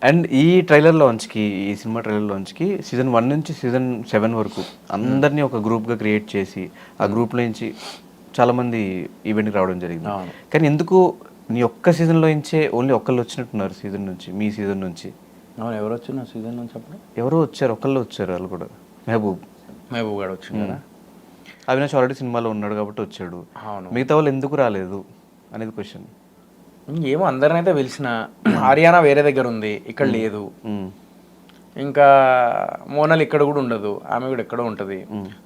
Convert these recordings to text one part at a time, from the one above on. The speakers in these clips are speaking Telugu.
అండ్ ఈ ట్రైలర్లోంచి ఈ సినిమా ట్రైలర్లోంచి సీజన్ 1 నుంచి సీజన్ 7 వరకు అందరినీ ఒక గ్రూప్గా క్రియేట్ చేసి ఆ గ్రూప్లో నుంచి చాలామంది ఈవెంట్కి రావడం జరిగింది. కానీ ఎందుకు నీ ఒక్క సీజన్లో నుంచే ఓన్లీ ఒకళ్ళు వచ్చినట్టున్నారు సీజన్ నుంచి, మీ సీజన్ నుంచి? అవును, ఎవరు వచ్చిన సీజన్ నుంచి అప్పుడు? ఎవరో వచ్చారు, ఒకళ్ళు వచ్చారు, వాళ్ళు కూడా మెహబూబ్ గారు వచ్చింది కదా. అవినాష్ ఆల్రెడీ సినిమాలో ఉన్నాడు కాబట్టి వచ్చాడు. అవును, మిగతా వాళ్ళు ఎందుకు రాలేదు అనేది క్వశ్చన్. ఏమో అందరినైతే పిలిచిన. హర్యానా వేరే దగ్గర ఉంది, ఇక్కడ లేదు. ఇంకా మోనల్ ఇక్కడ కూడా ఉండదు, ఆమె కూడా ఎక్కడో ఉంటుంది.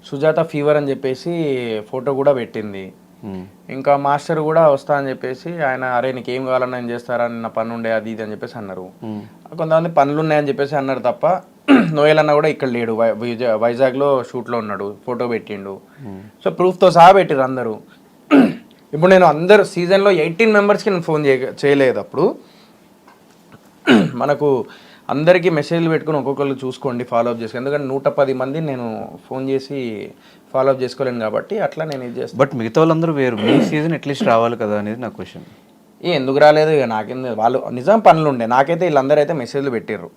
సుజాత ఫీవర్ అని చెప్పేసి ఫోటో కూడా పెట్టింది. ఇంకా మాస్టర్ కూడా వస్తా అని చెప్పేసి ఆయన, అరే నీకు ఏం కావాలన్నా నేను చేస్తారా, నా పని ఉండే అది ఇది అని చెప్పేసి అన్నారు. కొంతమంది పనులు ఉన్నాయని చెప్పేసి అన్నారు తప్ప నోయల్ అన్న కూడా ఇక్కడ లేడు, వైజాగ్లో షూట్లో ఉన్నాడు, ఫోటో పెట్టిండు. సో ప్రూఫ్తో సహా పెట్టిరు అందరూ. ఇప్పుడు నేను అందరు సీజన్లో 18 మెంబర్స్కి నేను ఫోన్ చేయలేదు. అప్పుడు మనకు అందరికీ మెసేజ్లు పెట్టుకుని ఒక్కొక్కరు చూసుకోండి, ఫాలోఅప్ చేసుకోండి. ఎందుకంటే 110 మంది నేను ఫోన్ చేసి ఫాలోఅప్ చేసుకోలేను కాబట్టి అట్లా నేను ఇది చేస్తాను. బట్ మిగతా వాళ్ళందరూ వేరు, మీ సీజన్ అట్లీస్ట్ రావాలి కదా అనేది నా క్వశ్చన్. ఎందుకు రాలేదు ఇక నాకేంది, వాళ్ళు నిజం పనులు ఉండే. నాకైతే వీళ్ళందరూ అయితే మెసేజ్లు పెట్టిర్రు.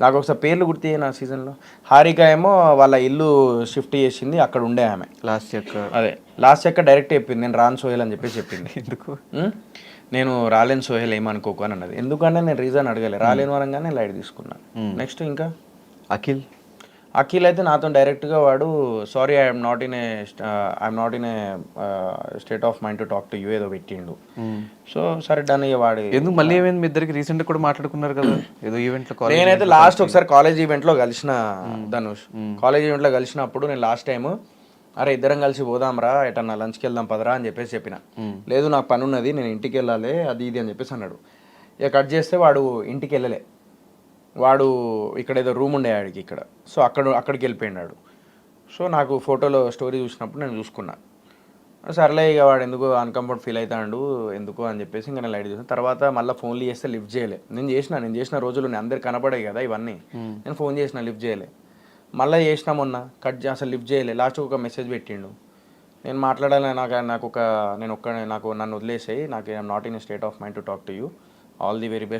నాకు ఒకసారి పేర్లు గుర్తు నా సీజన్లో హారిక ఏమో వాళ్ళ ఇల్లు షిఫ్ట్ చేసింది, అక్కడ ఉండే ఆమె. లాస్ట్ చెక్క డైరెక్ట్ చెప్పింది నేను రాను సోహెల్ అని చెప్పేసి చెప్పింది. ఎందుకు నేను రాలేను సోహెల్ ఏమనుకోకు అని అన్నది. ఎందుకంటే నేను రీజన్ అడగలే, రాలేను వరంగానే లైట్ తీసుకున్నాను. నెక్స్ట్ ఇంకా అఖిల్ అయితే నాతో డైరెక్ట్గా వాడు sorry I'm not in a state of mind to talk to you ఏదో పెట్టిండు. సో సరే డన్. వాడు ఎందుకు మళ్ళీ ఏమైంది, మీ ఇద్దరికి రీసెంట్ కూడా మాట్లాడుకున్నారు కదా ఏదో ఈవెంట్లో. నేనైతే లాస్ట్ ఒకసారి కాలేజ్ ఈవెంట్లో కలిసిన ధనుష్, కాలేజ్ ఈవెంట్లో కలిసినప్పుడు నేను లాస్ట్ టైం అరే ఇద్దరం కలిసి పోదాంరా ఎటన్నా లంచ్కి వెళ్దాం పదరా అని చెప్పేసి చెప్పిన. లేదు నాకు పని ఉన్నది నేను ఇంటికి వెళ్ళాలి అది ఇది అని చెప్పేసి అన్నాడు. ఇక కట్ చేస్తే వాడు ఇంటికి వెళ్ళలే, వాడు ఇక్కడ ఏదో రూమ్ ఉండే ఆడికి ఇక్కడ. సో అక్కడికి వెళ్ళిపోయినాడు. సో నాకు ఫోటోలో స్టోరీ చూసినప్పుడు నేను చూసుకున్నా, సర్లే ఇక వాడు ఎందుకు అన్కంఫర్ట్ ఫీల్ అవుతాడు ఎందుకు అని చెప్పేసి ఇంకా నేను లైట్ చూసాను. తర్వాత మళ్ళీ ఫోన్లు చేస్తే లిఫ్ట్ చేయలే. నేను చేసిన రోజులు అందరికి కనపడాయి కదా ఇవన్నీ, నేను ఫోన్ చేసిన లిఫ్ట్ చేయలే. మళ్ళీ చేసినా మొన్న అసలు లిఫ్ట్ చేయలే. లాస్ట్ ఒక మెసేజ్ పెట్టిండు, నేను మాట్లాడాలి నాకు నన్ను వదిలేసాయి, నాకు I'm not in state of mind to talk to you, all the very best.